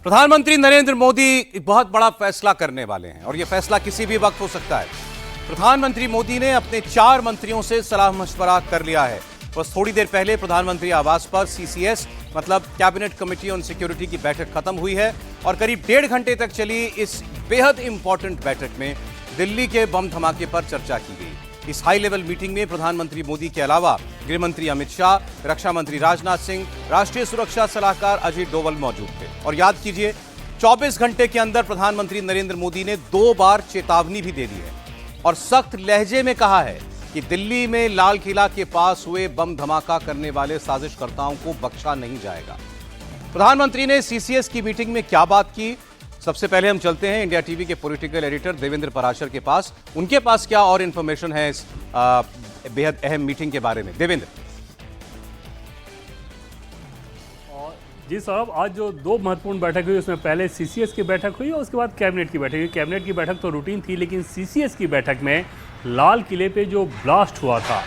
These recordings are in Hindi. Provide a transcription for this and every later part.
प्रधानमंत्री नरेंद्र मोदी एक बहुत बड़ा फैसला करने वाले हैं और यह फैसला किसी भी वक्त हो सकता है। प्रधानमंत्री मोदी ने अपने 4 मंत्रियों से सलाह मशवरा कर लिया है। बस थोड़ी देर पहले प्रधानमंत्री आवास पर सीसीएस मतलब कैबिनेट कमेटी ऑन सिक्योरिटी की बैठक खत्म हुई है और करीब 1.5 घंटे तक चली इस बेहद इंपॉर्टेंट बैठक में दिल्ली के बम धमाके पर चर्चा की गई। इस हाई लेवल मीटिंग में प्रधानमंत्री मोदी के अलावा गृह मंत्री अमित शाह, रक्षा मंत्री राजनाथ सिंह, राष्ट्रीय सुरक्षा सलाहकार अजीत डोवल मौजूद थे। और याद कीजिए, 24 घंटे के अंदर प्रधानमंत्री नरेंद्र मोदी ने 2 बार चेतावनी भी दे दी है और सख्त लहजे में कहा है कि दिल्ली में लाल किला के पास हुए बम धमाका करने वाले साजिशकर्ताओं को बख्शा नहीं जाएगा। प्रधानमंत्री ने सीसीएस की मीटिंग में क्या बात की, सबसे पहले हम चलते हैं इंडिया टीवी के पॉलिटिकल एडिटर देवेंद्र पराशर के पास। उनके पास क्या और इंफॉर्मेशन है इस बेहद अहम मीटिंग के बारे में। देवेंद्र। जी साहब, आज जो 2 महत्वपूर्ण बैठक हुई उसमें पहले सीसीएस की बैठक हुई और उसके बाद कैबिनेट की बैठक हुई। कैबिनेट की बैठक तो रूटीन थी, लेकिन सीसीएस की बैठक में लाल किले पे जो ब्लास्ट हुआ था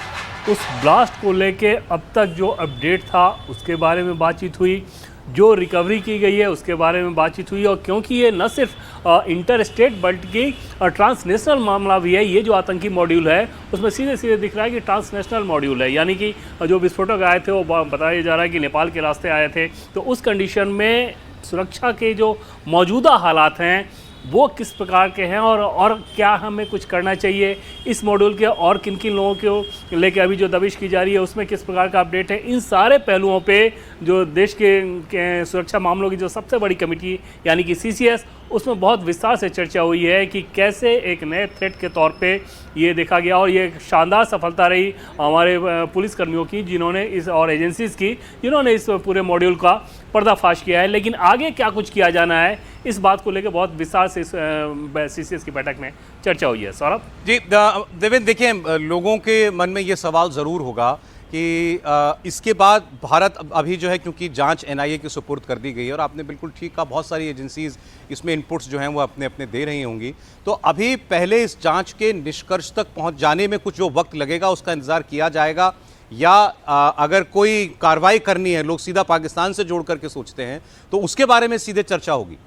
उस ब्लास्ट को लेके अब तक जो अपडेट था उसके बारे में बातचीत हुई, जो रिकवरी की गई है उसके बारे में बातचीत हुई। और क्योंकि ये न सिर्फ इंटर स्टेट बल्कि ट्रांसनेशनल मामला भी है, ये जो आतंकी मॉड्यूल है उसमें सीधे सीधे दिख रहा है कि ट्रांसनेशनल मॉड्यूल है, यानी कि जो विस्फोटक आए थे वो बताया जा रहा है कि नेपाल के रास्ते आए थे। तो उस कंडीशन में सुरक्षा के जो मौजूदा हालात हैं वो किस प्रकार के हैं और क्या हमें कुछ करना चाहिए इस मॉड्यूल के, और किन किन लोगों को लेके अभी जो दबिश की जा रही है उसमें किस प्रकार का अपडेट है, इन सारे पहलुओं पे जो देश के सुरक्षा मामलों की जो सबसे बड़ी कमेटी यानी कि सीसीएस, उसमें बहुत विस्तार से चर्चा हुई है कि कैसे एक नए थ्रेट के तौर पे ये देखा गया। और ये शानदार सफलता रही हमारे पुलिसकर्मियों की जिन्होंने और एजेंसीज़ की जिन्होंने इस पूरे मॉड्यूल का पर्दाफाश किया है। लेकिन आगे क्या कुछ किया जाना है इस बात को लेकर बहुत विस्तार से सीसीएस की बैठक में चर्चा हुई है। सौरभ जी, देवेंद्र, देखिए, लोगों के मन में ये सवाल ज़रूर होगा कि इसके बाद भारत अभी जो है, क्योंकि जांच एनआईए की सुपुर्द कर दी गई है और आपने बिल्कुल ठीक कहा, बहुत सारी एजेंसीज इसमें इनपुट्स जो हैं वो अपने अपने दे रही होंगी, तो अभी पहले इस जांच के निष्कर्ष तक पहुंच जाने में कुछ जो वक्त लगेगा उसका इंतजार किया जाएगा, या अगर कोई कार्रवाई करनी है, लोग सीधा पाकिस्तान से जोड़ करके सोचते हैं, तो उसके बारे में सीधे चर्चा होगी?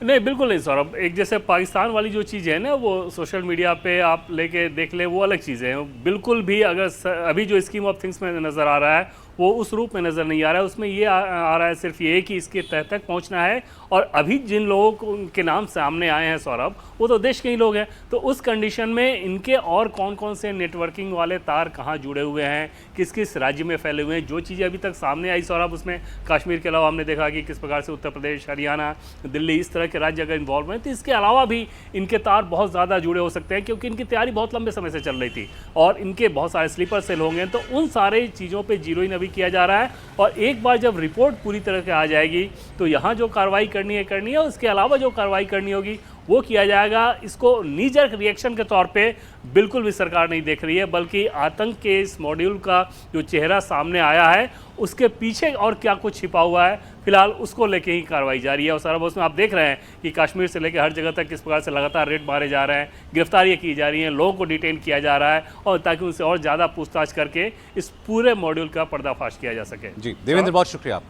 नहीं, बिल्कुल नहीं सौरभ। एक जैसे पाकिस्तान वाली जो चीज़ है ना, वो सोशल मीडिया पे आप लेके देख ले, वो अलग चीज़ है। बिल्कुल भी अगर अभी जो स्कीम ऑफ थिंग्स में नज़र आ रहा है वो उस रूप में नज़र नहीं आ रहा है। उसमें ये आ रहा है सिर्फ ये कि इसके तह तक पहुंचना है। और अभी जिन लोगों के नाम सामने आए हैं सौरभ, वो तो देश के ही लोग हैं। तो उस कंडीशन में इनके और कौन कौन से नेटवर्किंग वाले तार कहाँ जुड़े हुए हैं, किस किस राज्य में फैले हुए हैं, जो चीज़ें अभी तक सामने आई सौरभ, उसमें कश्मीर के अलावा हमने देखा कि किस प्रकार से उत्तर प्रदेश, हरियाणा, दिल्ली, इस तरह के राज्य अगर इन्वॉल्व हैं तो इसके अलावा भी इनके तार बहुत ज़्यादा जुड़े हो सकते हैं, क्योंकि इनकी तैयारी बहुत लंबे समय से चल रही थी और इनके बहुत सारे स्लीपर सेल होंगे। तो उन सारे चीज़ों पर जीरो इन अभी किया जा रहा है और एक बार जब रिपोर्ट पूरी तरह से आ जाएगी तो यहाँ जो कार्रवाई करनी है, उसके अलावा जो कार्रवाई करनी होगी वो किया जाएगा। इसको नीजर्क रिएक्शन के तौर पे बिल्कुल भी सरकार नहीं देख रही है, बल्कि आतंक के इस मॉड्यूल का जो चेहरा सामने आया है उसके पीछे और क्या कुछ छिपा हुआ है, फिलहाल उसको लेके ही कार्रवाई जारी है। और सारा उसमें आप देख रहे हैं कि कश्मीर से लेकर हर जगह तक किस प्रकार से लगातार रेड मारे जा रहे हैं, गिरफ्तारियां की जा रही हैं, लोगों को डिटेन किया जा रहा है, और ताकि उनसे और ज़्यादा पूछताछ करके इस पूरे मॉड्यूल का पर्दाफाश किया जा सके। जी देवेंद्र, बहुत शुक्रिया।